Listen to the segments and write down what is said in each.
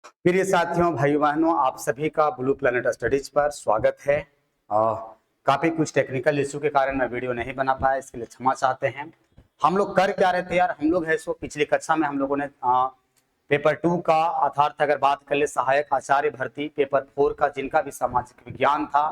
प्रिय साथियों, भाई बहनों, आप सभी का ब्लू प्लेनेट स्टडीज पर स्वागत है। काफी कुछ टेक्निकल इशू के कारण मैं वीडियो नहीं बना पाया, इसके लिए क्षमा चाहते हैं। हम लोग कर क्या रहे थे यार, हम लोग है सो पिछली कक्षा में हम लोगों ने पेपर 2 का अर्थात अगर बात कर ले सहायक आचार्य भर्ती, पेपर 4 का जिनका भी सामाजिक विज्ञान था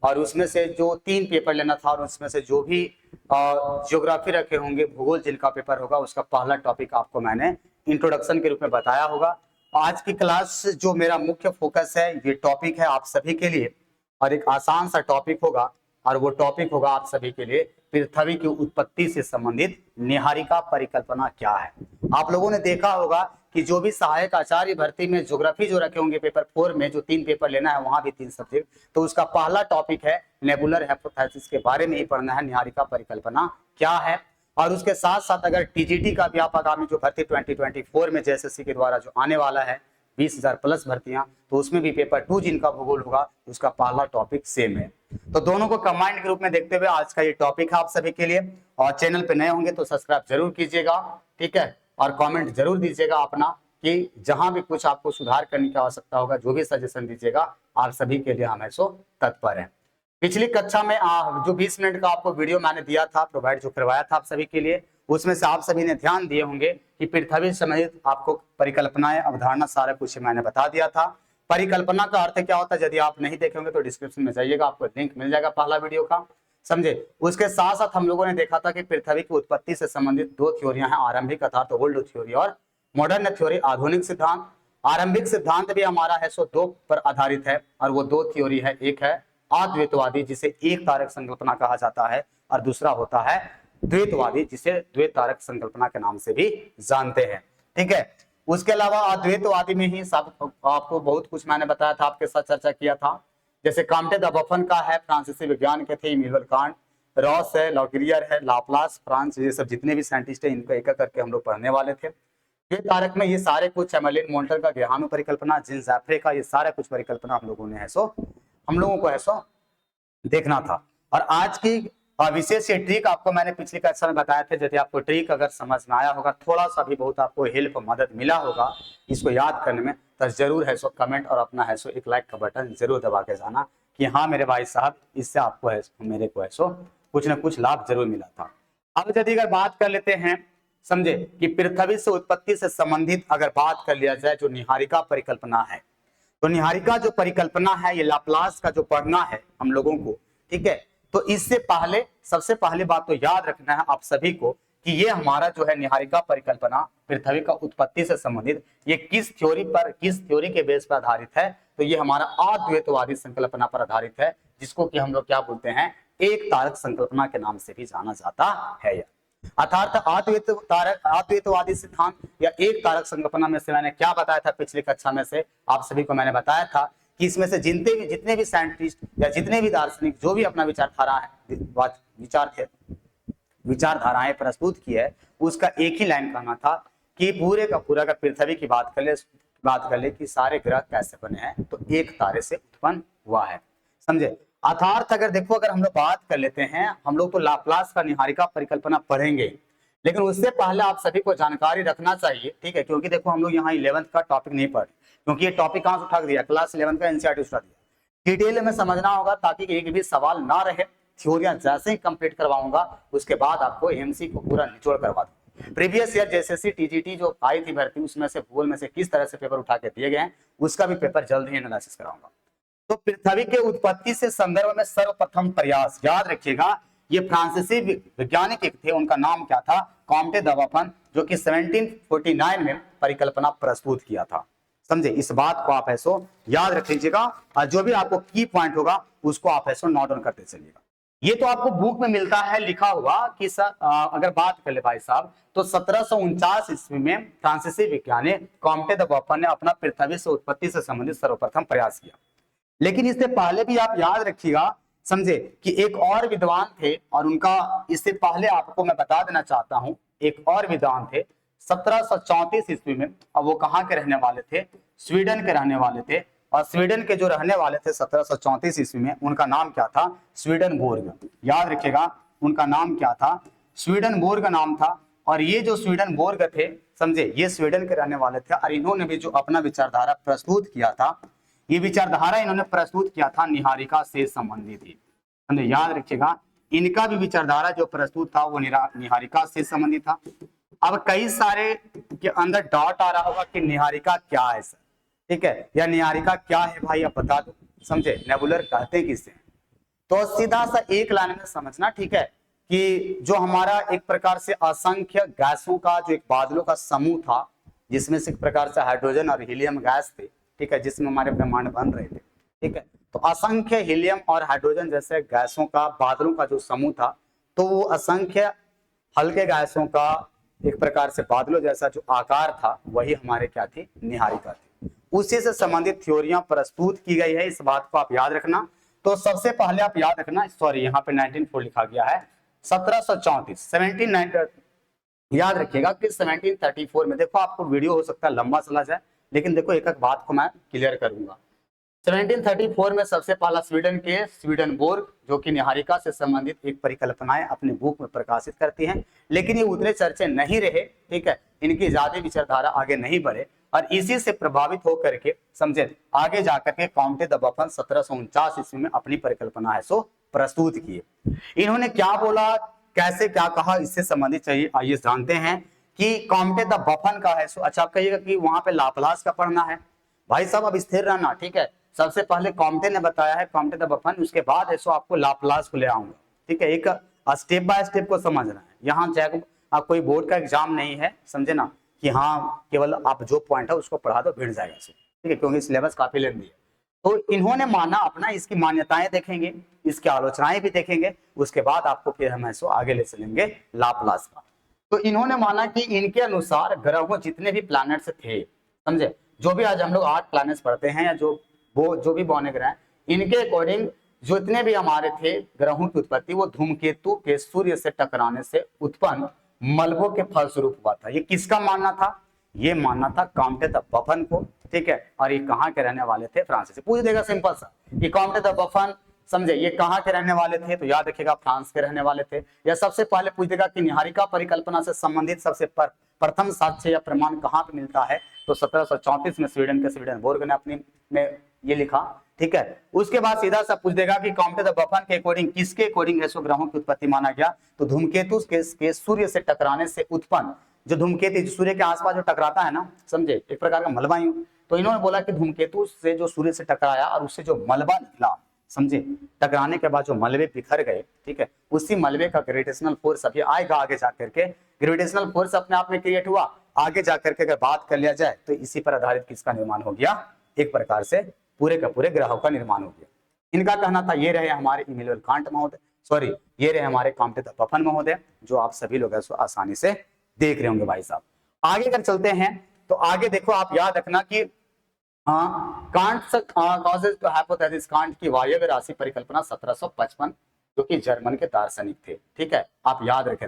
और उसमें से जो 3 पेपर लेना था और उसमें से जो भी ज्योग्राफी रखे होंगे, भूगोल जिनका पेपर होगा, उसका पहला टॉपिक आपको मैंने इंट्रोडक्शन के रूप में बताया होगा। आज की क्लास जो मेरा मुख्य फोकस है, ये टॉपिक है आप सभी के लिए और एक आसान सा टॉपिक होगा और वो टॉपिक होगा आप सभी के लिए पृथ्वी की उत्पत्ति से संबंधित निहारिका परिकल्पना क्या है। आप लोगों ने देखा होगा कि जो भी सहायक आचार्य भर्ती में ज्योग्राफी जो रखे होंगे पेपर 4 में, जो 3 पेपर लेना है वहां भी 3 सब्जेक्ट, तो उसका पहला टॉपिक है नेबुलर हाइपोथेसिस के बारे में ही पढ़ना है, निहारिका परिकल्पना क्या है। और उसके साथ साथ अगर टीजीटी का भी आप आगामी जो भर्ती 2024 में जेएसएससी के द्वारा जो आने वाला है 20,000 प्लस भर्तियां, तो उसमें भी पेपर 2 जिनका भूगोल होगा उसका पहला टॉपिक सेम है। तो दोनों को कंबाइंड के रूप में देखते हुए आज का ये टॉपिक है आप सभी के लिए। और चैनल पे नए होंगे तो सब्सक्राइब जरूर कीजिएगा, ठीक है, और कमेंट जरूर दीजिएगा अपना कि जहां भी कुछ आपको सुधार करने की आवश्यकता होगा, जो भी सजेशन दीजिएगा, आप सभी के लिए हम ऐसो तत्पर हैं। पिछली कक्षा में जो 20 मिनट का आपको वीडियो मैंने दिया था, प्रोवाइड जो करवाया था आप सभी के लिए, उसमें से आप सभी ने ध्यान दिए होंगे कि पृथ्वी संबंधित आपको परिकल्पनाएं, अवधारणा, सारा कुछ मैंने बता दिया था। परिकल्पना का अर्थ क्या होता है, यदि आप नहीं देखे होंगे तो डिस्क्रिप्शन में जाइएगा, आपको लिंक मिल जाएगा पहला वीडियो का, समझे। उसके साथ साथ हम लोगों ने देखा था कि पृथ्वी की उत्पत्ति से संबंधित 2 थ्योरियां हैं, आरंभिक अर्थात ओल्ड थ्योरी और मॉडर्न थ्योरी, आधुनिक सिद्धांत। आरंभिक सिद्धांत भी हमारा है सो 2 पर आधारित है और वो 2 थ्योरी है, एक है अद्वैतवादी जिसे एक तारक संकल्पना कहा जाता है और दूसरा होता है द्वैतवादी जिसे द्वैत तारक संकल्पना के नाम से भी जानते हैं, ठीक है। उसके अलावा अद्वैतवादी में ही सब आपको बहुत कुछ मैंने बताया था, आपके साथ चर्चा किया था, जैसे कांटे द बफन का है, फ्रांसीसी विज्ञान के थे इमैनुअल कांट, रॉस है, लॉगरियर है, लाप्लास, फ्रांस, ये सब जितने भी साइंटिस्ट है इनको एक एक करके हम लोग पढ़ने वाले थे। ये तारक में ये सारे कुछ, एमलिन मोल्टर का गेहानु परिकल्पना, जिन जैफ्रे का, ये सारा कुछ परिकल्पना हम लोगों ने है सो हम लोगों को है सो देखना था। और आज की विशेष ये ट्रिक आपको मैंने पिछली कक्षा में बताया था, यदि आपको ट्रिक अगर समझ में आया होगा, थोड़ा सा भी बहुत आपको हेल्प मदद मिला होगा इसको याद करने में, तो जरूर है सो कमेंट और अपना है सो एक लाइक का बटन जरूर दबा के जाना कि हाँ मेरे भाई साहब, इससे आपको है मेरे को है सो कुछ ना कुछ लाभ जरूर मिला था। अब यदि अगर बात कर लेते हैं, समझे, कि पृथ्वी से उत्पत्ति से संबंधित अगर बात कर लिया जाए जो निहारिका परिकल्पना है, तो निहारिका जो परिकल्पना है ये लाप्लास का जो पढ़ना है हम लोगों को, ठीक है। तो इससे पहले सबसे पहली बात तो याद रखना है आप सभी को कि ये हमारा जो है निहारिका परिकल्पना पृथ्वी का उत्पत्ति से संबंधित, ये किस थ्योरी पर, किस थ्योरी के बेस पर आधारित है, तो ये हमारा अद्वैतवादी संकल्पना पर आधारित है, जिसको कि हम लोग क्या बोलते हैं, एक तारक संकल्पना के नाम से भी जाना जाता है। अर्थात अद्वैतवादी सिद्धांत या एक तारक संकल्पना में से मैंने क्या बताया था पिछली कक्षा में से आप सभी को मैंने बताया था कि इसमें से जितने भी साइंटिस्ट या जितने भी दार्शनिक जो भी अपना विचारधाराएं प्रस्तुत की है, उसका एक ही लाइन कहना था कि पूरे का पूरा का पृथ्वी की बात कर ले कि सारे ग्रह कैसे बने हैं, तो एक तारे से उत्पन्न हुआ है, समझे। अर्थात अगर देखो, अगर हम लोग बात कर लेते हैं, हम लोग तो लाप्लास का निहारिका परिकल्पना पढ़ेंगे, लेकिन उससे पहले आप सभी को जानकारी रखना चाहिए, ठीक है, क्योंकि देखो हम लोग यहाँ 11th का टॉपिक नहीं पढ़, क्योंकि ये टॉपिक कहां से उठा दिया, क्लास 11 का एनसीईआरटी उठा दिया, डिटेल में समझना होगा ताकि एक भी सवाल ना रहे। थ्योरियां जैसे ही कंप्लीट करवाऊंगा उसके बाद आपको एमसी को पूरा निचोड़ करवा दूंगा। प्रीवियस ईयर जेएसएससी टीजीटी जो आई थी भर्ती, उसमें से भूगोल में से किस तरह से पेपर उठा के दिए गए हैं, उसका भी पेपर जल्द ही एनालिसिस कराऊंगा। तो पृथ्वी के उत्पत्ति से संदर्भ में सर्वप्रथम प्रयास याद रखिएगा, ये फ्रांसीसी वैज्ञानिक एक थे, उनका नाम क्या था, कॉम्टे द बफन, जो कि 1749 में परिकल्पना प्रस्तुत किया था, समझे। इस बात को आप ऐसो याद रख लीजिएगा और जो भी आपको की पॉइंट होगा उसको आप ऐसो नोट डाउन करते चलिएगा। ये तो आपको बुक में मिलता है लिखा हुआ कि अगर बात कर ले भाई साहब, तो 1749 ईस्वी में फ्रांसीसी वैज्ञानिक कॉम्टे द बफन ने अपना पृथ्वी से उत्पत्ति से संबंधित सर्वप्रथम प्रयास किया। लेकिन इससे पहले भी आप याद रखिएगा, समझे, कि एक और विद्वान थे और उनका, इससे पहले आपको मैं बता देना चाहता हूं, एक और विद्वान थे 1734 ईस्वी में, और वो कहां के रहने वाले थे, स्वीडन के रहने वाले थे। और स्वीडन के जो रहने वाले थे 1734 ईस्वी में, उनका नाम क्या था, स्वीडनबोर्ग, याद रखिएगा उनका नाम क्या था, स्वीडनबोर्ग नाम था। और ये जो स्वीडनबोर्ग थे समझे, ये स्वीडन के रहने वाले थे और इन्होंने भी जो अपना विचारधारा प्रस्तुत किया था, ये विचारधारा इन्होंने प्रस्तुत किया था निहारिका से संबंधित थी। समझे, याद रखिएगा, इनका भी विचारधारा जो प्रस्तुत था वो निहारिका से संबंधित था। अब कई सारे के अंदर डाउट आ रहा होगा कि निहारिका क्या है सर, ठीक है, या निहारिका क्या है भाई, आप बता दो। समझे, नेबुलर कहते हैं किसे, तो सीधा सा एक लाइन में समझना, ठीक है, कि जो हमारा एक प्रकार से असंख्य गैसों का जो एक बादलों का समूह था, जिसमें से एक प्रकार से हाइड्रोजन और हीलियम गैस थे, ठीक है, जिसमें हमारे ब्रह्मांड बन रहे थे, ठीक है, तो असंख्य हीलियम और हाइड्रोजन जैसे गैसों का बादलों का जो समूह था, तो वो असंख्य हल्के गैसों का एक प्रकार से बादलों जैसा जो आकार था, वही हमारे क्या थी, निहारिका थी। उसी से संबंधित थ्योरियां प्रस्तुत की गई है, इस बात को आप याद रखना। तो सबसे पहले आप याद रखना, सॉरी यहाँ पे 1904 लिखा गया है, 1734 17 याद रखिएगा कि 1734 में, देखो आपको वीडियो हो सकता है लंबा चला जाए, लेकिन देखो एक एक बात को मैं क्लियर करूंगा। 1734 में सबसे पहला स्वीडन के स्वीडनबोर्ग जो कि निहारिका से संबंधित एक परिकल्पनाएं अपने बुक में प्रकाशित करती हैं, लेकिन ये उतने चर्चे नहीं रहे, ठीक है, इनकी ज्यादा विचारधारा आगे नहीं बढ़े और इसी से प्रभावित होकर के, समझे, आगे जाकर के काउंटे द बफन 1749 ईस्वी में अपनी परिकल्पना है सो प्रस्तुत किए। इन्होंने क्या बोला, कैसे क्या कहा, इससे संबंधित चाहिए आइए जानते हैं कि काउंटे द बफन का है सो। अच्छा, आप कहिएगा कि वहां पे लाप्लास का पढ़ना है, भाई साहब अब स्थिर रहना, ठीक है, सबसे पहले काउंटे ने बताया है काउंटे द बफन, उसके बाद है सो आपको लाप्लास को ले आऊंगा, ठीक है, एक स्टेप बाय स्टेप को समझना है। यहाँ चाहे कोई बोर्ड का एग्जाम नहीं है, समझे ना, कि हाँ केवल आप जो पॉइंट है उसको पढ़ा दो भिड़ जाएगा, ठीक है, क्योंकि सिलेबस काफी लेंदी है। तो इन्होंने माना अपना, इसकी मान्यताएं देखेंगे, इसकी आलोचनाएं भी देखेंगे, उसके बाद आपको फिर हम ऐसो आगे ले चलेंगे लाप्लास का। तो इन्होंने माना कि इनके अनुसार ग्रहों जितने भी प्लैनेट्स थे, समझे, जो भी आज हम लोग 8 प्लैनेट्स पढ़ते हैं या जो भी बौने ग्रह हैं, इनके अकॉर्डिंग जितने भी हमारे थे ग्रहों की उत्पत्ति वो धूमकेतु के सूर्य से टकराने से उत्पन्न मलबों के फलस्वरूप हुआ था। ये किसका मानना था, ये मानना था काउंटे द बफन को, ठीक है, और ये कहाँ के रहने वाले थे, फ्रांस से। पूछ देगा सिंपल सा कि काउंटे द बफन, समझे, ये कहाँ के रहने वाले थे, तो याद रखिएगा फ्रांस के रहने वाले थे। या सबसे पहले पूछ देगा कि निहारिका परिकल्पना से संबंधित सबसे प्रथम साक्ष्य या प्रमाण कहाँ पे मिलता है, तो 1734 में स्वीडन के स्वीडनबोर्ग ने अपनी में ये लिखा, ठीक है। उसके बाद सीधा सा पूछ देगा कि काउंटे द बफन के अकॉर्डिंग किसके अकॉर्डिंग है सो ग्रहों की उत्पत्ति माना गया, तो धूमकेतु के सूर्य से टकराने से उत्पन्न जो धूमकेतु सूर्य के आसपास जो टकराता है ना, समझे, एक प्रकार का मलबा यूं, तो इन्होंने बोला कि धूमकेतु से जो सूर्य से टकराया और उससे जो मलबा निकला, समझे, टकराने के बाद जो मलबे बिखर गए, ठीक है, उसी मलबे का ग्रेविटेशनल फोर्स अभी आएगा आगे जाकर के। ग्रेविटेशनल फोर्स अपने आप में क्रिएट हुआ, आगे जाकर के अगर बात कर लिया जाए तो इसी पर आधारित किसका निर्माण हो गया, एक प्रकार से पूरे का पूरे ग्रहों का निर्माण हो गया। इनका कहना था। ये रहे हमारे इमैनुअल कांट महोदय, सॉरी ये रहे हमारे काउंटे द बफन महोदय, जो आप सभी लोग आसानी से देख रहे होंगे भाई साहब। आगे अगर चलते हैं तो आगे देखो, आप याद रखना कि कांट की वायव्य राशि परिकल्पना 1755, जो कि जर्मन के दार्शनिक थे, ठीक है, आप याद रखें।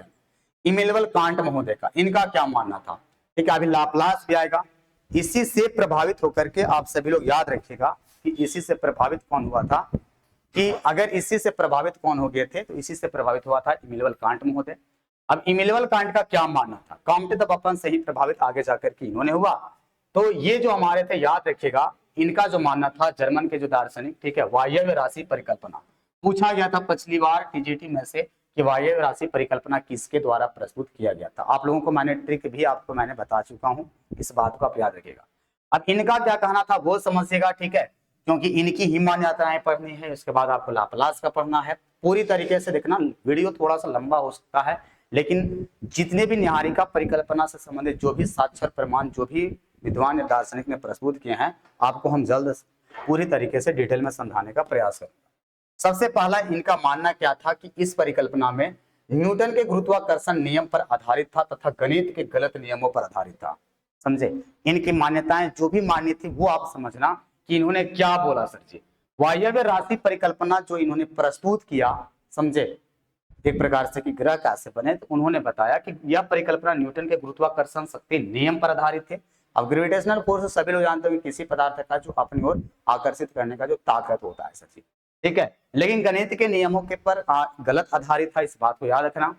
इमैनुअल कांट महोदय का, इनका क्या मानना था, ठीक है, अभी लाप्लास भी आएगा। इसी से प्रभावित होकर के आप सभी लोग याद रखिएगा कि इसी से प्रभावित कौन हुआ था, कि अगर इसी से प्रभावित कौन हो गए थे, तो इसी से प्रभावित हुआ था इमैनुअल कांट महोदय। अब इमैनुअल कांट का क्या मानना था, काउंटे द बफन से ही प्रभावित आगे जाकर के इन्होंने हुआ। तो ये जो हमारे थे, याद रखिएगा, इनका जो मानना था, जर्मन के जो दार्शनिक, ठीक है, वायव्य राशि परिकल्पना। पूछा गया था पिछली बार टीजीटी में से कि वायव्य राशि परिकल्पना किसके द्वारा प्रस्तुत किया गया था। आप लोगों को मैंने ट्रिक भी आपको मैंने बता चुका हूं, इस बात को आप याद रखिएगा। अब इनका क्या कहना था वो समझिएगा, ठीक है, क्योंकि इनकी ही मान्यताएं पढ़नी है, उसके बाद आपको लाप्लास का पढ़ना है। पूरी तरीके से देखना, वीडियो थोड़ा सा लंबा हो सकता है, लेकिन जितने भी निहारिका परिकल्पना से संबंधित जो भी साक्षर प्रमाण जो भी विद्वान या दार्शनिक ने प्रस्तुत किए हैं, आपको हम जल्द पूरी तरीके से डिटेल में समझाने का प्रयास करेंगे। सबसे पहला इनका मानना क्या था कि इस परिकल्पना में न्यूटन के गुरुत्वाकर्षण नियम पर आधारित था तथा गणित के गलत नियमों पर आधारित था। समझे, इनकी मान्यताएं जो भी मान्य थी वो आप समझना कि इन्होंने क्या बोला। सर जी, वायव्य राशि परिकल्पना जो इन्होंने प्रस्तुत किया, समझे, एक प्रकार से कि ग्रह कैसे बने, तो उन्होंने बताया कि यह परिकल्पना न्यूटन के गुरुत्वाकर्षण शक्ति नियम पर आधारित थे। अब ग्रेविटेशनल फोर्स सभी लोग जानते हैं कि किसी पदार्थ का जो अपनी ओर आकर्षित करने का जो ताकत होता है, सर जी, ठीक है, लेकिन गणित के नियमों के पर गलत आधारित था, इस बात को याद रखना।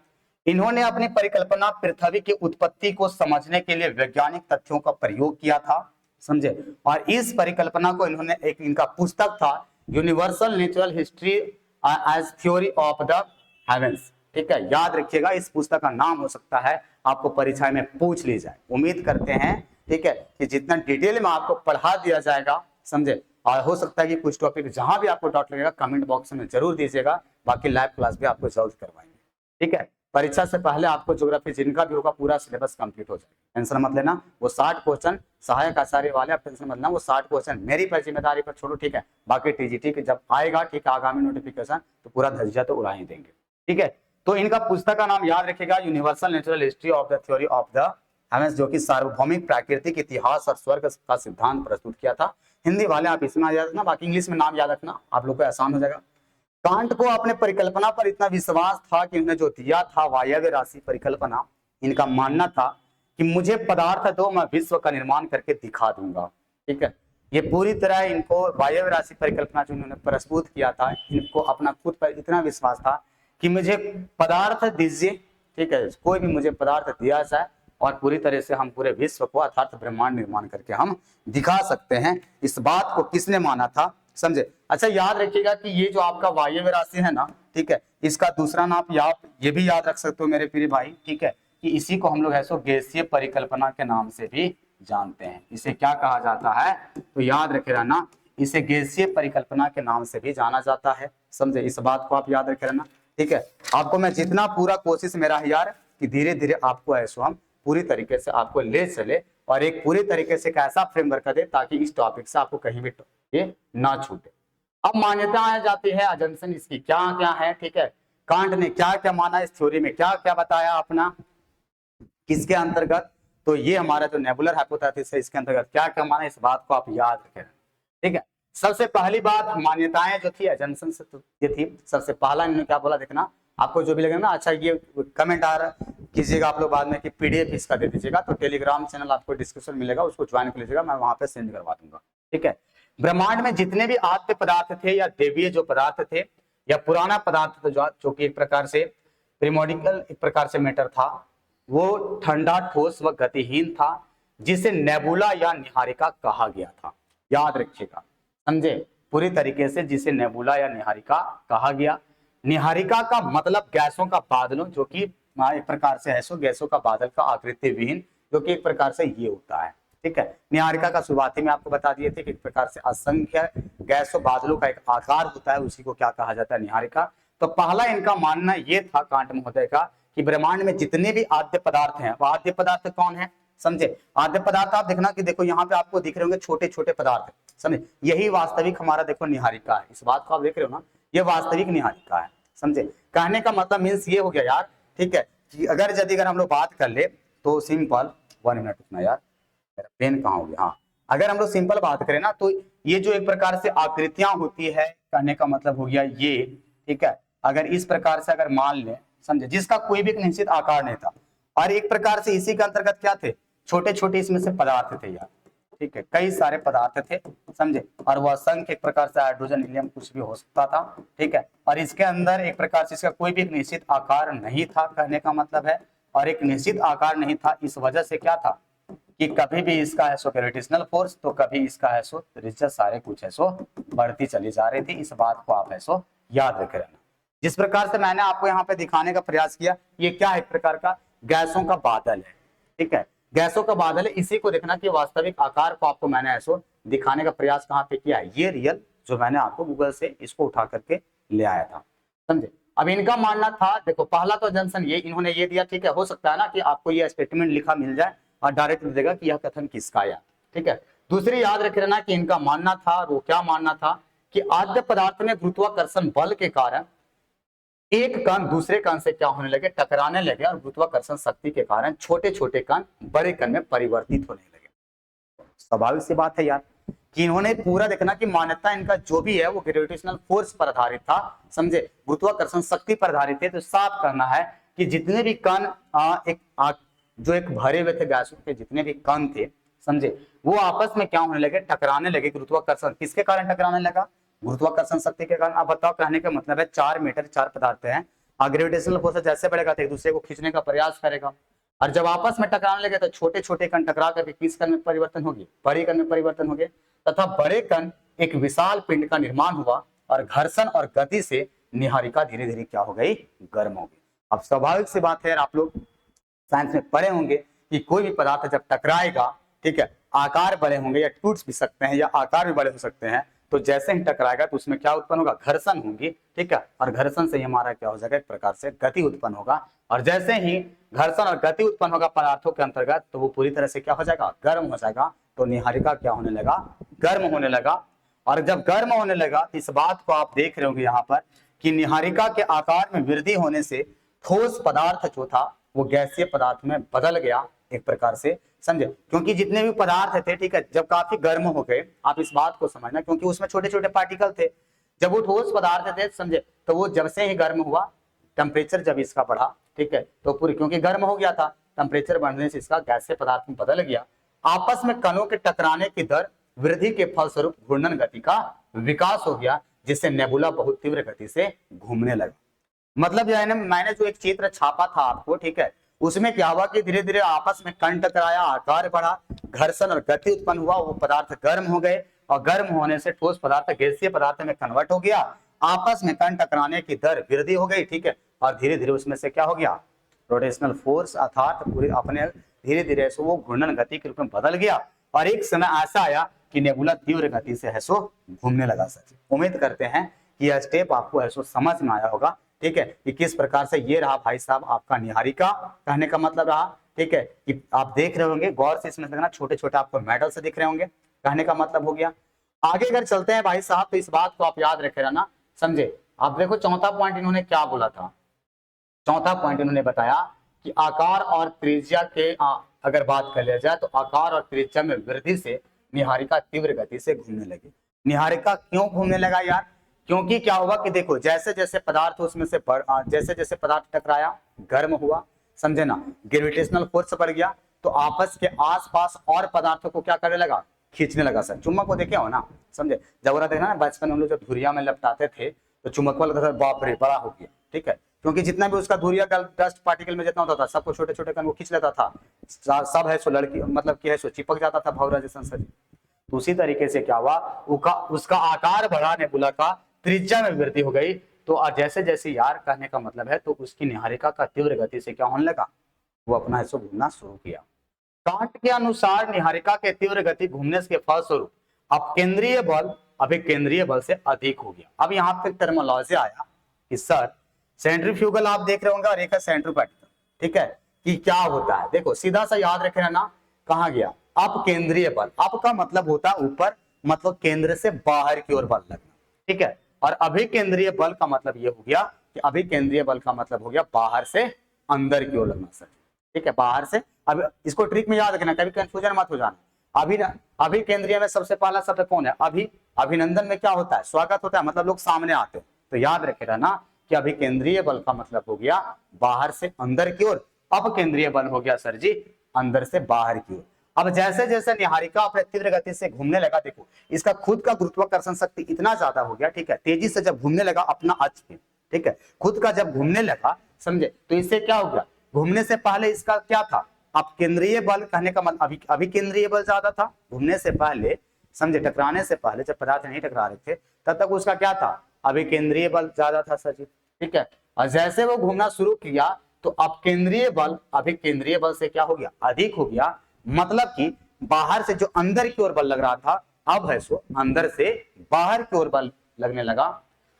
इन्होंने अपनी परिकल्पना पृथ्वी की उत्पत्ति को समझने के लिए वैज्ञानिक तथ्यों का प्रयोग किया था, समझे। और इस परिकल्पना को इन्होंने, एक इनका पुस्तक था universal natural history as theory of the heavens, ठीक है। याद रखिएगा, इस पुस्तक का नाम हो सकता है आपको परीक्षा में पूछ ली जाए। उम्मीद करते हैं, ठीक है, कि जितना डिटेल में आपको पढ़ा दिया जाएगा, समझे। और हो सकता है कि कुछ टॉपिक जहां भी आपको डाउट लगेगा कमेंट बॉक्स में जरूर दीजिएगा, बाकी लाइव क्लास भी आपको जल्द करवाएंगे, ठीक है। परीक्षा से पहले आपको ज्योग्राफी जिनका भी होगा पूरा सिलेबस कंप्लीट हो जाएगा, टेंशन मत लेना। वो 60 क्वेश्चन सहायक आचार्य वाले, आप टेंशन मत लेना, वो 60 क्वेश्चन मेरी पर जिम्मेदारी पर छोड़ो, ठीक है। बाकी टीजीटी के जब आएगा, ठीक है, आगामी नोटिफिकेशन, तो पूरा धज्जिया तो उड़ा ही देंगे, ठीक है। तो इनका पुस्तक का नाम याद रखिएगा, universal natural history of the theory of the heaven's, जो कि सार्वभौमिक प्राकृतिक इतिहास और स्वर्ग का सिद्धांत प्रस्तुत किया था। हिंदी वाले आप इसमें याद रखना, बाकी इंग्लिश में नाम याद रखना, आप लोग को आसान हो जाएगा। कांट को अपने परिकल्पना पर इतना विश्वास था कि उन्होंने जो दिया था वायव्य राशि परिकल्पना, इनका मानना था कि मुझे पदार्थ दो, मैं विश्व का निर्माण करके दिखा दूंगा, ठीक है। ये पूरी तरह इनको वायव्य राशि परिकल्पना जो उन्होंने प्रस्तुत किया था, इनको अपना खुद पर इतना विश्वास था कि मुझे पदार्थ दीजिए, ठीक है, कोई भी मुझे पदार्थ दिया जाए और पूरी तरह से हम पूरे विश्व को अर्थात ब्रह्मांड निर्माण करके हम दिखा सकते हैं। इस बात को किसने माना था, समझे। अच्छा, याद रखिएगा कि ये जो आपका वायव्य राशि है ना, ठीक है, इसका दूसरा नाम ये भी याद रख सकते हो मेरे प्रिय भाई, ठीक है, कि इसी को हम लोग है सो गैसीय परिकल्पना के नाम से भी जानते हैं। इसे क्या कहा जाता है, तो याद रखे रहना, इसे गैसीय परिकल्पना के नाम से भी जाना जाता है, समझे। इस बात को आप याद रखे रहना, ठीक है। आपको मैं जितना पूरा कोशिश मेरा है यार कि धीरे धीरे आपको ऐसो हम पूरी तरीके से आपको ले चले और एक पूरी तरीके से कैसा फ्रेमवर्क दे ताकि इस टॉपिक से आपको कहीं भी ये ना छूटे। अब मान्यता आ जाती है अजम्पशन इसकी क्या क्या है, ठीक है। कांट ने क्या क्या माना, इस थ्योरी में क्या क्या बताया अपना, किसके अंतर्गत, तो ये हमारा जो नेबुलर हाइपोथेसिस है इसके अंतर्गत क्या क्या माना, इस बात को आप याद रखें, ठीक है। सबसे पहली बात, मान्यताएं जो थी अजम्पशन से ये थी, सबसे पहला इन्होंने क्या बोला, देखना आपको जो भी लगे ना। अच्छा, ये कमेंट आ रहा कीजिएगा आप लोग बाद में कि पीडीएफ इसका दे दीजिएगा, तो टेलीग्राम चैनल आपको डिस्क्रिप्शन मिलेगा, उसको ज्वाइन कर लीजिएगा, मैं वहां पे सेंड करवा दूंगा, ठीक है। ब्रह्मांड में जितने भी आद्य पदार्थ थे या देवीय जो पदार्थ थे या पुराना पदार्थ था जो कि एक प्रकार से प्रिमोर्डिकल एक प्रकार से मैटर था, वो ठंडा, ठोस व गतिहीन था, जिसे नेबुला या निहारिका कहा गया था। याद रखिएगा, समझे, पूरी तरीके से जिसे नेबुला या निहारिका कहा गया। निहारिका का मतलब गैसों का बादलों, जो कि एक प्रकार से है सो गैसों का बादल का आकृति विहीन, जो कि एक प्रकार से ये होता है, ठीक है। निहारिका का शुरुआती में आपको बता दिए थे कि एक प्रकार से असंख्य गैसों बादलों का एक आकार होता है, उसी को क्या कहा जाता है, निहारिका। तो पहला इनका मानना ये था कांट महोदय का कि ब्रह्मांड में जितने भी आद्य पदार्थ हैं, वो आद्य पदार्थ कौन है, समझे। आद्य पदार्थ आप देखना कि देखो यहाँ पे आपको दिख रहे होंगे छोटे छोटे पदार्थ, समझे, यही वास्तविक हमारा देखो निहारिका है। इस बात को आप देख रहे हो ना, ये वास्तविक निहारिका है, समझे। कहने का मतलब मीन्स ये हो गया यार, ठीक है, कि अगर हम लोग बात कर ले तो सिंपल, 1 मिनट रुकना यार, मेरा पेन कहाँ हो गया, हाँ। अगर हम लोग सिंपल बात करें ना, तो ये जो एक प्रकार से आकृतियां होती है, कहने का मतलब हो गया ये, ठीक है। अगर इस प्रकार से अगर मान ले, समझे, जिसका कोई भी एक निश्चित आकार नहीं था, और एक प्रकार से इसी के अंतर्गत क्या थे, छोटे छोटे इसमें से पदार्थ थे यार, ठीक है, कई सारे पदार्थ थे, समझे। और वह असंख्य एक प्रकार से हाइड्रोजन, हीलियम कुछ भी हो सकता था, ठीक है। और इसके अंदर एक प्रकार से इसका कोई भी एक निश्चित आकार नहीं था, कहने का मतलब है। और एक निश्चित आकार नहीं था, इस वजह से क्या था कि कभी भी इसका है सो ग्रेविटेशनल फोर्स, तो कभी इसका है सो त्रिज्या, सारे कुछ है सो बढ़ती चली जा रही थी। इस बात को आप है सो याद रखे रहना। जिस प्रकार से मैंने आपको यहाँ पे दिखाने का प्रयास किया, ये क्या है, एक प्रकार का गैसों का बादल है, ठीक है, गैसों का बादल है। इसी को देखना कि वास्तविक आकार को आपको मैंने ऐसो दिखाने का प्रयास कहाँ पे किया है, ये रियल जो मैंने आपको गूगल से इसको उठा करके ले आया था, समझे। अब इनका मानना था, देखो पहला तो जंक्शन ये इन्होंने ये दिया, ठीक है, हो सकता है ना कि आपको ये स्टेटमेंट लिखा मिल जाए और डायरेक्ट दे देगा कि यह कथन किसका है, ठीक है। दूसरी याद रख लेना कि इनका मानना था, वो क्या मानना था कि आद्य पदार्थ में गुरुत्वाकर्षण बल के कारण एक कण दूसरे कण से क्या होने लगे, टकराने लगे, और गुरुत्वाकर्षण शक्ति के कारण छोटे छोटे कण बड़े कण में परिवर्तित होने लगे। स्वाभाविक सी बात है यार कि इन्होंने पूरा देखना कि मान्यता इनका जो भी है वो ग्रेविटेशनल फोर्स पर आधारित था, समझे, गुरुत्वाकर्षण शक्ति पर आधारित है। तो साफ करना है कि जितने भी कण जो एक भरे हुए थे गैसों के जितने भी कण थे, समझे, वो आपस में क्या होने लगे, टकराने लगे। गुरुत्वाकर्षण किसके कारण टकराने लगा, गुरुत्वाकर्षण शक्ति के कारण। अब बताओ, कहने का मतलब है 4 मीटर 4 पदार्थ हैं, ग्रेविटेशनल फोर्स जैसे बढ़ेगा तो एक दूसरे को खींचने का प्रयास करेगा, और जब आपस में टकराने लगे तो छोटे छोटे कण टकरा करके किस कण में परिवर्तन होगी, बड़े कण में परिवर्तन हो गए, तथा बड़े कण एक विशाल पिंड का निर्माण हुआ और घर्षण और गति से निहारिका धीरे धीरे क्या हो गई, गर्म हो गई। अब स्वाभाविक सी बात है, आप लोग साइंस में पढ़े होंगे कि कोई भी पदार्थ जब टकराएगा, ठीक है, आकार बड़े होंगे या टूट भी सकते हैं या आकार भी बड़े हो सकते हैं, तो जैसे ही टकराएगा तो उसमें क्या उत्पन्न होगा, घर्षण होगी, ठीक है, और घर्षण से ही हमारा क्या हो जाएगा, एक प्रकार से गति उत्पन्न होगा, और जैसे ही घर्षण और गति उत्पन्न होगा पदार्थों के अंतर्गत तो वो पूरी तरह से क्या हो जाएगा, गर्म हो जाएगा। तो निहारिका क्या होने लगा, गर्म होने लगा। और जब गर्म होने लगा तो इस बात को आप देख रहे होंगे यहाँ पर कि निहारिका के आकार में वृद्धि होने से ठोस पदार्थ जो था वो गैसीय पदार्थ में बदल गया, एक प्रकार से समझे, क्योंकि जितने भी पदार्थ थे, ठीक है, जब काफी गर्म हो गए, आप इस बात को समझना, क्योंकि उसमें छोटे छोटे पार्टिकल थे, जब वो ठोस पदार्थ थे, समझे, तो वो जब से ही गर्म हुआ, टेम्परेचर जब इसका बढ़ा, ठीक है, तो पूरी क्योंकि गर्म हो गया था, टेम्परेचर बढ़ने से इसका गैसीय पदार्थ में बदल गया। आपस में कणों के टकराने की दर वृद्धि के फलस्वरूप घूर्णन गति का विकास हो गया, जिससे नेबुला बहुत तीव्र गति से घूमने लगा। मतलब मैंने जो एक चित्र छापा था आपको, ठीक है, उसमें क्या हुआ कि धीरे धीरे आपस में कण टकराया, आकार बढ़ा, घर्षण और गति उत्पन्न हुआ, वो पदार्थ गर्म हो गए, और गर्म होने से ठोस पदार्थ गैसीय पदार्थ में कन्वर्ट हो गया, आपस में कण टकराने की दर वृद्धि हो गई, ठीक है, और धीरे धीरे उसमें से क्या हो गया, रोटेशनल फोर्स अर्थात पूरे अपने धीरे धीरे वो घूर्णन गति के रूप में बदल गया, और एक समय ऐसा आया कि नेबुला तीव्र गति से है सो घूमने लगा। सच उम्मीद करते हैं कि यह स्टेप आपको है सो समझ में आया होगा, ठीक है, कि किस प्रकार से ये रहा भाई साहब आपका निहारिका, कहने का मतलब रहा, ठीक है, कि आप देख रहे होंगे गौर से, इसमें देखना छोटे छोटे आपको मेटल से दिख रहे होंगे, कहने का मतलब हो गया। आगे अगर चलते हैं भाई साहब तो इस बात को आप याद रखे रहना, समझे। आप देखो चौथा पॉइंट इन्होंने क्या बोला था, चौथा पॉइंट इन्होंने बताया कि आकार और त्रिज्या के अगर बात कर लिया जाए तो आकार और त्रिज्या में वृद्धि से निहारिका तीव्र गति से घूमने लगी। निहारिका क्यों घूमने लगा यार, क्योंकि क्या हुआ कि देखो जैसे जैसे पदार्थ उसमें से जैसे जैसे पदार्थ टकराया, गर्म हुआ, समझे ना, ग्रेविटेशनल फोर्स बढ़ गया, तो आपस के आसपास और पदार्थों को क्या करने लगा, खींचने लगा। सर चुम्बक को देखे हो ना, समझे, जब देखना ना बचपन में हम लोग जब धुरिया में लपटाते थे तो चुम्बक वाला बाप रे बड़ा हो गया, ठीक है, क्योंकि जितना भी उसका धुरिया डस्ट पार्टिकल में जितना होता था सबको छोटे छोटे कण वो खींच लेता था, सब है सो लड़की मतलब कि है सो चिपक जाता था भौरा जैसा सर। तो उसी तरीके से क्या हुआ, उसका आकार बढ़ा, नेबुला का त्रिज्या में वृद्धि हो गई, तो जैसे जैसे यार कहने का मतलब है तो उसकी निहारिका का तीव्र गति से क्या होने लगा, वो अपना हिस्सा घूमना शुरू किया। कांट के अनुसार निहारिका के तीव्र गति घूमने के फलस्वरूप अब केंद्रीय बल अभिकेंद्रीय बल से अधिक हो गया। अब यहाँ पे टर्मोलॉजी आया कि सर सेंट्रीफ्यूगल आप देख रहे होंगे और एक है सेंट्रीपेटल, ठीक है, कि क्या होता है, देखो सीधा सा याद रखे रहना, कहा गया अब केंद्रीय बल, अब का मतलब होता है ऊपर, मतलब केंद्र से बाहर की ओर बल लगना, ठीक है, और अभिकेंद्रीय बल का मतलब ये हो गया कि अभिकेंद्रीय बल का मतलब हो गया बाहर से अंदर की ओर लगना सर, ठीक है, बाहर से। अब इसको ट्रिक में याद रखना, कभी कंफ्यूजन मत हो जाना। अभिकेंद्रीय में सबसे पहला शब्द कौन है, अभिनंदन में क्या होता है, स्वागत होता है, मतलब लोग सामने आते हैं, तो याद रखे रहना कि अभिकेंद्रीय बल का मतलब हो गया बाहर से अंदर की ओर, अपकेंद्रीय बल हो गया सर जी अंदर से बाहर की ओर। अब जैसे जैसे निहारिका अपने तीव्र गति से घूमने लगा, देखो इसका खुद का गुरुत्वाकर्षण शक्ति इतना ज्यादा हो गया, ठीक है, तेजी से जब घूमने लगा अपना अक्ष पे, ठीक है, खुद का जब घूमने लगा, समझे, तो इससे क्या हो गया, घूमने से पहले इसका क्या था, अब केंद्रीय बल, कहने का मतलब अभिकेंद्रीय बल ज्यादा था घूमने से पहले, समझे, टकराने से पहले जब पदार्थ नहीं टकरा रहे थे तब तक उसका क्या था, अभिकेंद्रीय बल ज्यादा था सर जी, ठीक है, और जैसे वो घूमना शुरू किया तो अब केंद्रीय बल अभिकेंद्रीय बल से क्या हो गया, अधिक हो गया, मतलब कि बाहर से जो अंदर की ओर बल लग रहा था अब है सो अंदर से बाहर की ओर बल लगने लगा।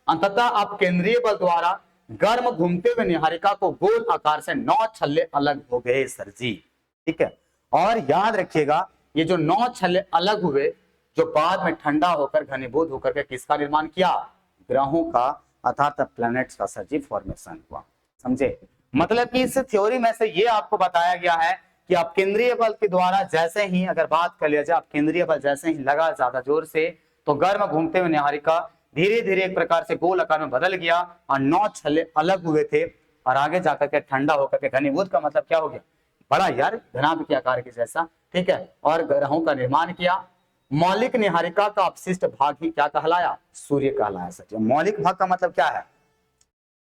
अंततः अब केंद्रीय बल द्वारा गर्म घूमते हुए निहारिका को गोल आकार से 9 छल्ले अलग हो गए सर जी, ठीक है, और याद रखिएगा ये जो 9 छल्ले अलग हुए जो बाद में ठंडा होकर घनीभूत होकर के किसका निर्माण किया, ग्रहों का अर्थात प्लैनेट्स का सर जी फॉर्मेशन हुआ, समझे। मतलब कि इस थ्योरी में से ये आपको बताया गया है कि अब केंद्रीय बल के द्वारा जैसे ही अगर बात कर लिया जाए, अब केंद्रीय बल जैसे ही लगा ज्यादा जोर से तो गर्म घूमते हुए निहारिका धीरे धीरे एक प्रकार से गोल आकार में बदल गया और 9 छल्ले अलग हुए थे और आगे जाकर के ठंडा होकर के घनीभूत का मतलब क्या हो गया, बड़ा यार घनाभ के आकार के जैसा, ठीक है, और ग्रहों का निर्माण किया। मौलिक निहारिका का अपशिष्ट भाग ही क्या कहलाया, सूर्य कहलाया सर। मौलिक भाग का मतलब क्या है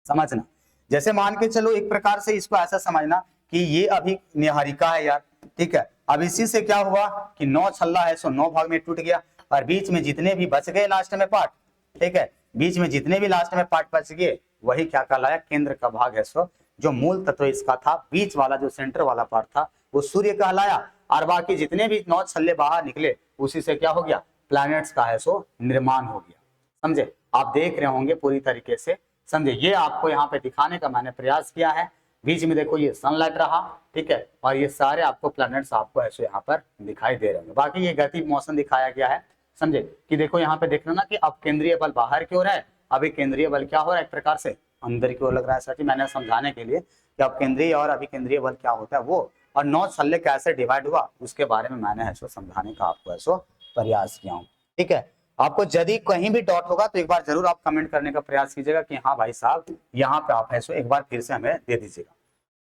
समझना, जैसे मान के चलो एक प्रकार से इसको ऐसा समझना कि ये अभी निहारिका है यार, ठीक है। अब इसी से क्या हुआ कि 9 छल्ला है सो 9 भाग में टूट गया, और बीच में जितने भी बच गए लास्ट में पार्ट, ठीक है, बीच में जितने भी लास्ट में पार्ट बच गए वही क्या कहलाया, केंद्र का भाग है। सो जो मूल तत्व इसका था, बीच वाला जो सेंटर वाला पार्ट था वो सूर्य कहलाया, और बाकी जितने भी 9 छल्ले बाहर निकले उसी से क्या हो गया, प्लैनेट्स का है सो निर्माण हो गया। समझे, आप देख रहे होंगे पूरी तरीके से, समझे। ये आपको यहाँ पे दिखाने का मैंने प्रयास किया है। बीच में देखो ये सनलाइट रहा, ठीक है, और ये सारे आपको प्लैनेट्स आपको ऐसे यहाँ पर दिखाई दे रहे होंगे। बाकी ये गति मोशन दिखाया गया है, समझे, कि देखो यहाँ पे देखना ना कि अब केंद्रीय बल बाहर की ओर है, अभी केंद्रीय बल क्या हो रहा है, एक प्रकार से अंदर की ओर लग रहा है। सर मैंने समझाने के लिए कि अब केंद्रीय और अभी केंद्रीय बल क्या होता है वो, और 9 छल्ले कैसे डिवाइड हुआ उसके बारे में मैंने ऐसा समझाने का आपको ऐसा प्रयास किया हूँ, ठीक है। आपको यदि कहीं भी डॉट होगा तो एक बार जरूर आप कमेंट करने का प्रयास कीजिएगा कि हाँ भाई साहब यहाँ पे आप ऐसा एक बार फिर से हमें दे दीजिएगा।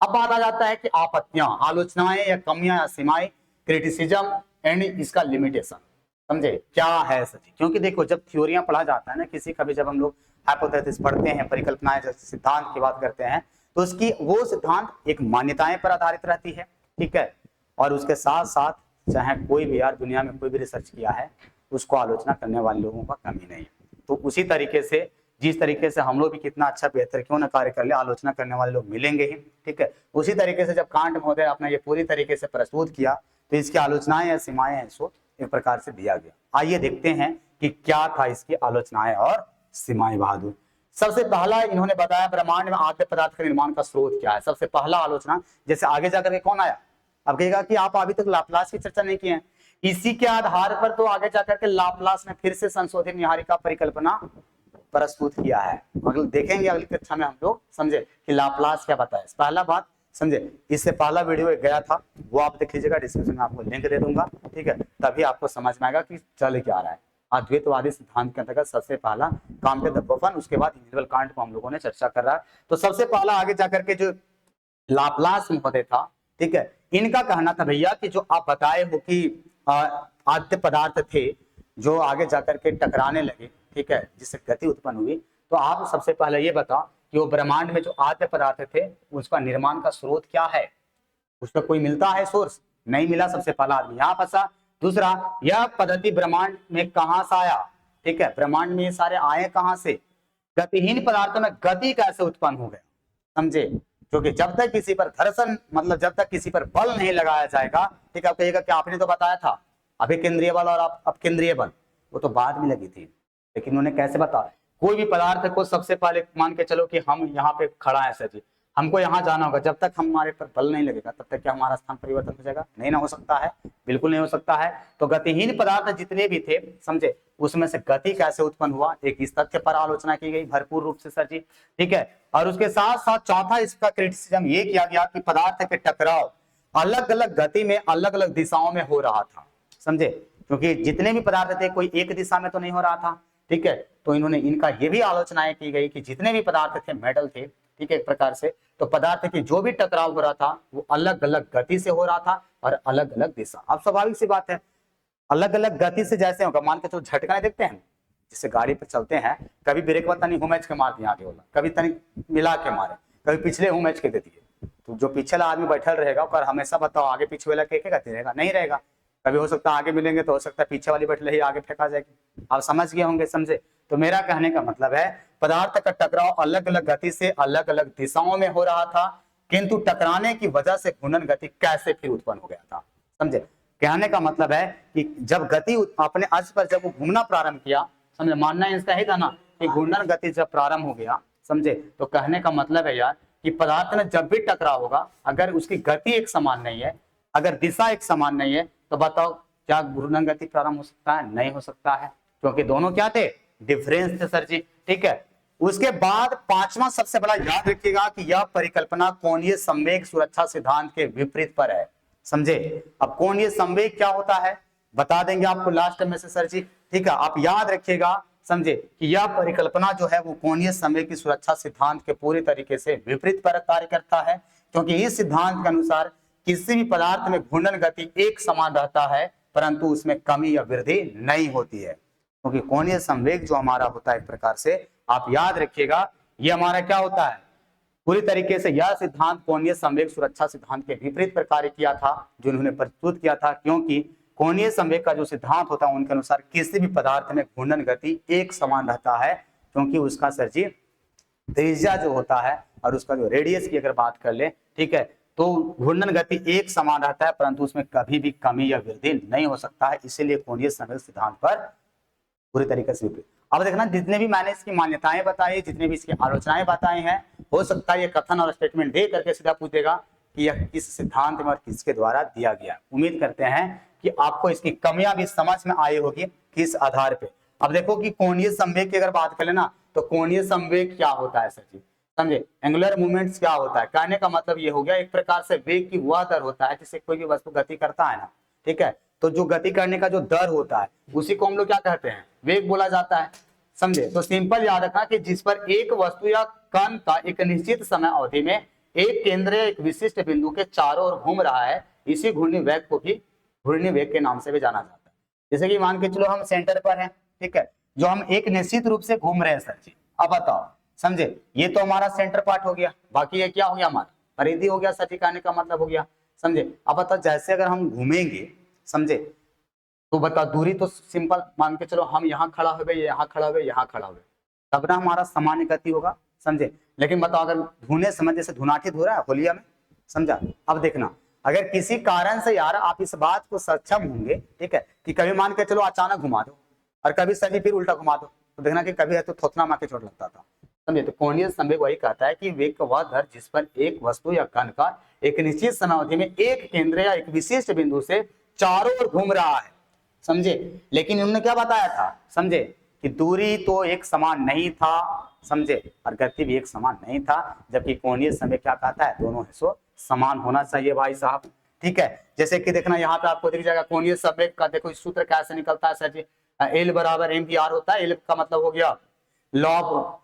अब बात आ जाता है कि आपत्तियां, आलोचनाएं या कमियां या सीमाएं, क्रिटिसिज्म एंड इसका लिमिटेशन, समझे क्या है सची। क्योंकि देखो जब थ्योरियां पढ़ा जाता है ना किसी का भी, जब हम लोग हाइपोथेसिस पढ़ते हैं, परिकल्पनाएं, सिद्धांत की बात करते हैं, तो उसकी वो सिद्धांत एक मान्यताएं पर आधारित रहती है, ठीक है, और उसके साथ साथ चाहे कोई भी यार दुनिया में कोई भी रिसर्च किया है उसको आलोचना करने वाले लोगों का कमी नहीं। तो उसी तरीके से जिस तरीके से हम लोग भी कितना अच्छा बेहतर क्यों ना कार्य कर ले, आलोचना करने वाले लोग मिलेंगे ही, ठीक है। उसी तरीके से जब कांट महोदय आपने ये पूरी तरीके से प्रस्तुत किया तो इसकी आलोचनाएं या सीमाएं इसको एक प्रकार से दिया गया। आइए देखते हैं कि क्या था इसकी आलोचनाएं और सीमाएं। बहादुर, सबसे पहला इन्होंने बताया ब्रह्मांड में आद्य पदार्थ के निर्माण का स्रोत क्या है। सबसे पहला आलोचना, जैसे आगे जाकर के कौन आया, अब कहेगा कि आप अभी तक लाप्लास की चर्चा नहीं किए हैं, इसी के आधार पर तो आगे जाकर के लाप्लास ने फिर से संशोधित निहारिका परिकल्पना प्रस्तुत किया है। मतलब देखेंगे अगली कक्षा में हम लोग, समझे, कि लाप्लास क्या बताया। पहला बात समझे, इससे पहला वीडियो एक गया था वो आप देख लीजिएगा, डिस्क्रिप्शन में आपको लिंक दे दूंगा, ठीक है, तभी आपको समझ में आएगा कि चल क्या रहा है। अद्वैतवादी सिद्धांत के अंतर्गत सबसे पहला काम के दफन, उसके बाद इमेनुअल कांट को हम लोगों ने चर्चा कर रहा है। तो सबसे पहला आगे जाकर के जो लाप्लास महोदय था, ठीक है, इनका कहना था भैया कि जो आप बताए हो कि आद्य पदार्थ थे जो आगे जाकर के टकराने लगे, ठीक है, जिससे गति उत्पन्न हुई, तो आप सबसे पहले ये बताओ कि वो ब्रह्मांड में जो आद्य पदार्थ थे उसका निर्माण का स्रोत क्या है, उसका कोई मिलता है सोर्स, नहीं मिला, सबसे पहला आदमी यहाँ फंसा। दूसरा, यह पद्धति ब्रह्मांड में कहां से आया, ठीक है, ब्रह्मांड में ये सारे आए कहां से, गतिहीन पदार्थों में गति कैसे उत्पन्न हो गया, समझे, क्योंकि जब तक किसी पर घर्षण, मतलब जब तक किसी पर बल नहीं लगाया जाएगा, ठीक है, आप कहिएगा कि आपने तो बताया था अभी केंद्रीय बल और अब केंद्रीय बल, वो तो बाद में लगी थी, लेकिन उन्होंने कैसे बताया, कोई भी पदार्थ को सबसे पहले मान के चलो कि हम यहाँ पे खड़ा है सर जी, हमको यहाँ जाना होगा, जब तक हमारे पर बल नहीं लगेगा तब तक क्या हमारा स्थान परिवर्तन हो जाएगा, नहीं ना हो सकता है, बिल्कुल नहीं हो सकता है। तो गतिहीन पदार्थ जितने भी थे, समझे, उसमें से गति कैसे उत्पन्न हुआ, एक इस तथ्य पर आलोचना की गई भरपूर रूप से सर जी, ठीक है। और उसके साथ साथ चौथा इसका क्रिटिसिज्म ये किया गया कि पदार्थ के टकराव अलग अलग गति में अलग अलग दिशाओं में हो रहा था, समझे, क्योंकि जितने भी पदार्थ थे कोई एक दिशा में तो नहीं हो रहा था, ठीक है। तो इन्होंने इनका ये भी आलोचनाएं की गई कि जितने भी पदार्थ थे मेटल थे, ठीक है, एक प्रकार से, तो पदार्थ की जो भी टकराव हो रहा था वो अलग अलग गति से हो रहा था और अलग अलग दिशा। अब स्वाभाविक सी बात है, अलग अलग गति से जैसे होगा, मान के तो झटका नहीं देखते हैं, जिससे गाड़ी पे चलते हैं, कभी ब्रेक वाला नहीं हुमैच के मार दिया आगे वाला, कभी तनिक मिला के मारे, कभी पिछले हुमैच के दे दिए, तो जो पिछला आदमी बैठल रहेगा और हमेशा बताओ आगे पीछे वाला के गति रहेगा, नहीं रहेगा, कभी हो सकता है आगे मिलेंगे तो हो सकता है पीछे वाली बैठले ही आगे फेंका जाएगी। आप समझ गए होंगे, समझे। तो मेरा कहने का मतलब है पदार्थ का टकराव अलग अलग गति से अलग अलग दिशाओं में हो रहा था, किंतु टकराने की वजह से घूर्णन गति कैसे फिर उत्पन्न हो गया था, समझे। कहने का मतलब है कि जब गति अपने अक्ष पर जब वो घूमना प्रारंभ किया, समझे, मानना इसका ही था ना कि घूर्णन गति जब प्रारंभ हो गया, समझे, तो कहने का मतलब है यार कि पदार्थ में जब भी टकराव होगा, अगर उसकी गति एक समान नहीं है, अगर दिशा एक समान नहीं है, तो बताओ क्या घूर्णन गति प्रारंभ हो सकता है, नहीं हो सकता है, क्योंकि दोनों क्या थे, डिफरेंस थे सर जी, ठीक है। उसके बाद पांचवा सबसे बड़ा याद रखिएगा कि यह परिकल्पना कोणीय संवेग सुरक्षा सिद्धांत के विपरीत पर है, समझे। अब कोणीय संवेग क्या होता है बता देंगे आपको लास्ट में से सर जी, ठीक है, आप याद रखिएगा, समझे, कि यह परिकल्पना जो है वो कोणीय संवेग की सुरक्षा सिद्धांत के पूरी तरीके से विपरीत पर कार्य करता है, क्योंकि इस सिद्धांत के अनुसार किसी भी पदार्थ में घूर्णन गति एक समान रहता है, परंतु उसमें कमी या वृद्धि नहीं होती है, क्योंकि कोणीय संवेग जो हमारा होता है एक प्रकार से, आप याद रखिएगा, ये हमारा क्या होता है, पूरी तरीके से यह सिद्धांत कोणीय संवेग सुरक्षा सिद्धांत के विपरीत पर कार्य किया था, जो उन्होंने प्रस्तुत किया था, क्योंकि कोणीय संवेग का जो सिद्धांत होता है उनके अनुसार किसी भी पदार्थ में घूर्णन गति एक समान रहता है, क्योंकि उसका सर जी त्रिज्या जो होता है और उसका जो रेडियस की अगर बात कर ले, ठीक है, तो घूर्णन गति एक समान रहता है, परंतु उसमें कभी भी कमी या वृद्धि नहीं हो सकता है। इसीलिए कोणीय संवेग सिद्धांत पर पूरी तरीके से विपरीत। अब देखना, जितने भी मैंने इसकी मान्यताएं बताई, जितने भी इसकी आलोचनाएं बताई हैं, हो सकता है ये कथन और स्टेटमेंट दे करके सीधा पूछेगा कि यह किस सिद्धांत में और किसके द्वारा दिया गया। उम्मीद करते हैं कि आपको इसकी कमियां भी समझ में आई होगी किस आधार पे। अब देखो कि कोणीय संवेग की अगर बात करें ना, तो कोणीय संवेग क्या होता है सर जी, समझे। एंगुलर मूवमेंट्स क्या होता है, कहने का मतलब ये हो गया एक प्रकार से वेग की वह दर होता है जिससे कोई भी वस्तु गति करता है ना, ठीक है, तो जो गति करने का जो दर होता है उसी को हम लोग क्या कहते हैं, वेग बोला जाता है, समझे। तो सिंपल याद रखना कि जिस पर एक वस्तु या कण का एक निश्चित समय अवधि में एक केंद्र या एक विशिष्ट बिंदु के चारों ओर घूम रहा है, इसी घूर्णी वेग को भी घूर्णी वेग के नाम से भी जाना जाता है। जैसे कि मान के चलो हम सेंटर पर हैं, ठीक है, जो हम एक निश्चित रूप से घूम रहे हैं सर जी। अब बताओ, समझे, ये तो हमारा सेंटर पार्ट हो गया, बाकी ये क्या हो गया, हमारा परिधि हो गया सर जी, कहने का मतलब हो गया, समझे। अब बताओ, जैसे अगर हम घूमेंगे, समझे, तो बताओ दूरी तो सिंपल मान के चलो हम यहाँ खड़ा हो गए, यहाँ खड़ा हो गए, यहाँ खड़ा हो गए, तब ना हमारा सामान्य गति होगा, समझे। लेकिन बताओ अगर धुने समय जैसे धुनाटी धो रहा है होलिया में, समझा। अब देखना, अगर किसी कारण से यार आप इस बात को सक्षम होंगे, ठीक है, कि कभी मान के चलो अचानक घुमा दो और कभी सही फिर उल्टा घुमा दो, तो देखना कि कभी है तो थोथना मार के चोट लगता था, समझे। तो कोणीय संवेग वही कहता है कि वेग का वह दर जिस पर एक वस्तु या कण का एक निश्चित समय अवधि में एक केंद्र या एक विशिष्ट बिंदु से चारों ओर घूम रहा है, समझे। लेकिन उन्होंने क्या बताया था, समझे, कि दूरी तो एक समान नहीं था, समझे, और गति भी एक समान नहीं था, जबकि कोणीय संवेग क्या कहता है, दोनों हिस्सों समान होना चाहिए भाई साहब, ठीक है। जैसे कि देखना यहाँ पे आपको दिख जाएगा कोणीय संवेग का, देखो इस सूत्र कैसे निकलता है सर जी, एल बराबर एम वी आर होता है। एल का मतलब हो गया लॉग,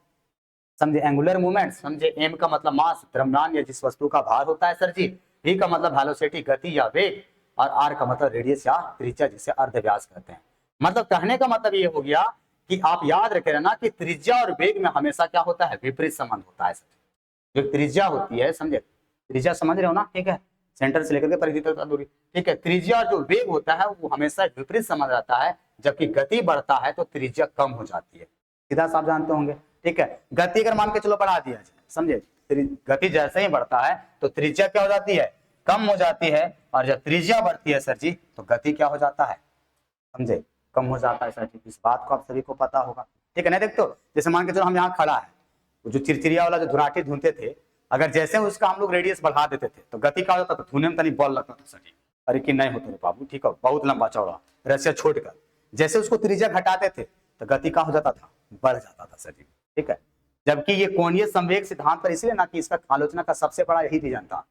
समझे, एंगुलर मूवमेंट, समझे। एम का मतलब मास, द्रव्यमान या जिस वस्तु का भार होता है सर जी। वी का मतलब वेलोसिटी, गति या वेग, और आर का मतलब रेडियस या त्रिज्या, जिसे अर्धव्यास कहते हैं। मतलब कहने का मतलब ये हो गया कि आप याद रखे रहना कि त्रिज्या और वेग में हमेशा क्या होता है, विपरीत संबंध होता है सर। जो त्रिज्या होती है, समझे, त्रिज्या समझ रहे हो ना, ठीक है, सेंटर से लेकर के परिधि तक दूरी, ठीक है। त्रिज्या और जो वेग होता है वो हमेशा विपरीत संबंध रहता है, जबकि गति बढ़ता है तो त्रिज्या कम हो जाती है, सीधा सा आप जानते होंगे, ठीक है। गति अगर मान के चलो बढ़ा दिया जाए, समझे, गति जैसे ही बढ़ता है तो त्रिज्या क्या हो जाती है, कम हो जाती है, और जब त्रिज्या बढ़ती है सर जी तो गति क्या हो जाता है, समझे, कम हो जाता है सर जी। इस बात को आप सभी को पता होगा, ठीक है ना। देखते हो, जैसे मान के चलो हम यहाँ खड़ा है, जो चिरचिरिया वाला जो धुनाटी धुनते थे, अगर जैसे उसका हम लोग रेडियस बढ़ा देते थे तो गति क्या हो जाता था, धुने में तनी बल लगता था सर जी। अरे कि नहीं होते बाबू, ठीक है, बहुत लंबा चौड़ा रस्सिया छोड़कर, जैसे उसको त्रिज्या घटाते थे तो गति क्या हो जाता था, बढ़ जाता था सर जी, ठीक है। जबकि ये कोणीय संवेग सिद्धांत पर इसलिए ना कि इसका आलोचना का सबसे बड़ा यही रीजन था,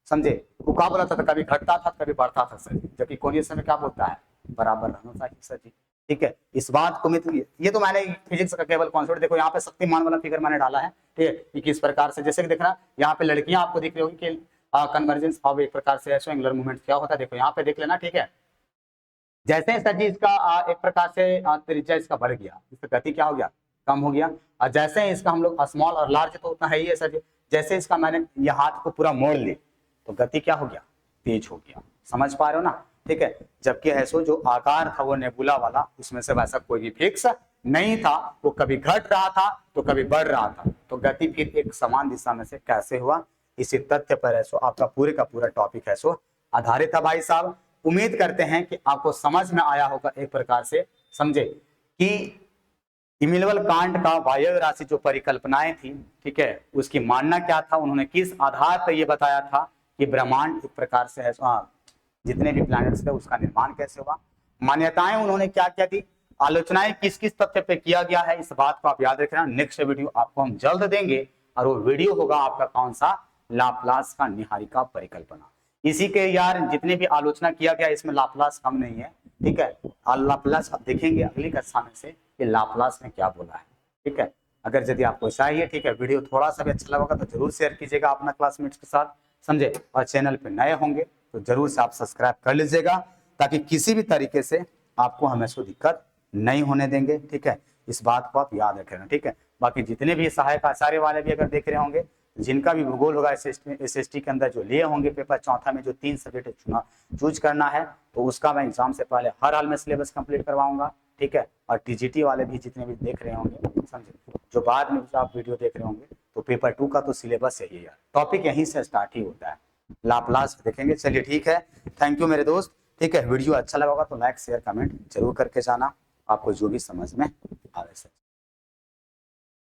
समझे। वो क्या बोला था, कभी घटता था कभी बढ़ता था सर जी, जबकि कोणीय संवेग क्या बोलता है, बराबर रहना चाहिए सर जी, ठीक है। इस बात को ये तो मैंने फिजिक्स का केवल कॉन्सेप्ट, देखो यहाँ पे शक्तिमान वाला फिगर मैंने डाला है, ठीक है, कि किस प्रकार से, जैसे कि देखना यहाँ पे लड़कियां आपको दिख रही होगी कि कन्वर्जेंस ऑफ एक प्रकार से एंगुलर मूवमेंट क्या होता है, देखो यहाँ पे देख लेना, ठीक है। जैसे सर जी इसका एक प्रकार से त्रिज्या इसका बढ़ गया, इसका गति क्या हो गया, कम हो गया, और जैसे ही इसका हम लोग स्मॉल और लार्ज तो उतना है ही है सर जी, जैसे इसका मैंने ये हाथ को पूरा मोड़ ली तो गति क्या हो गया, तेज हो गया, समझ पा रहे हो ना, ठीक है। जबकि ऐसो जो आकार था वो नेबुला वाला, उसमें से वैसा कोई भी फिक्स नहीं था, वो कभी घट रहा था तो कभी बढ़ रहा था, तो गति फिर एक समान दिशा में से कैसे हुआ, इसी तथ्य पर ऐसो आपका पूरे का पूरा टॉपिक ऐसो आधारित है भाई साहब। उम्मीद करते हैं कि आपको समझ में आया होगा एक प्रकार से, समझे, कि इमैनुअल कांट का बाह्य राशि जो परिकल्पनाएं थी, ठीक है, उसकी मानना क्या था, उन्होंने किस आधार पर यह बताया था कि ब्रह्मांड एक प्रकार से है, जितने भी प्लैनेट्स थे उसका निर्माण कैसे हुआ, मान्यताएं उन्होंने क्या क्या थी, आलोचनाएं किस किस तथ्य पे किया गया है, इस बात को आप याद रखना। नेक्स्ट वीडियो आपको हम जल्द देंगे, और वो वीडियो होगा आपका कौन सा, लाप्लास का निहारिका परिकल्पना। इसी के यार जितने भी आलोचना किया गया इसमें लाप्लास कम नहीं है, ठीक है। लाप्लास आप देखेंगे अगली कक्षा में से कि लाप्लास ने क्या बोला है, ठीक है। अगर यदि आपको चाहिए, ठीक है, वीडियो थोड़ा सा भी अच्छा लगा तो जरूर शेयर कीजिएगा अपना क्लासमेट्स के साथ, समझे। और चैनल पे नए होंगे तो जरूर से आप सब्सक्राइब कर लीजिएगा, ताकि किसी भी तरीके से आपको हमेशा दिक्कत नहीं होने देंगे, ठीक है। इस बात को आप याद रखें, ठीक है। बाकी जितने भी सहायक आचार्य वाले भी अगर देख रहे होंगे जिनका भी भूगोल होगा SST के अंदर जो लिए होंगे पेपर चौथा में जो 3 सब्जेक्ट चूज करना है, तो उसका मैं एग्जाम से पहले हर हाल में सिलेबस कंप्लीट करवाऊंगा, ठीक है। और TGT वाले भी जितने भी देख रहे होंगे, समझे, जो बाद में आप वीडियो देख रहे होंगे, तो पेपर 2 का तो सिलेबस यही है यार, टॉपिक यहीं से स्टार्ट ही होता है, लाप्लास देखेंगे। चलिए ठीक है, थैंक यू मेरे दोस्त, ठीक है। वीडियो अच्छा लगा होगा तो लाइक शेयर कमेंट जरूर करके जाना, आपको जो भी समझ में आवे।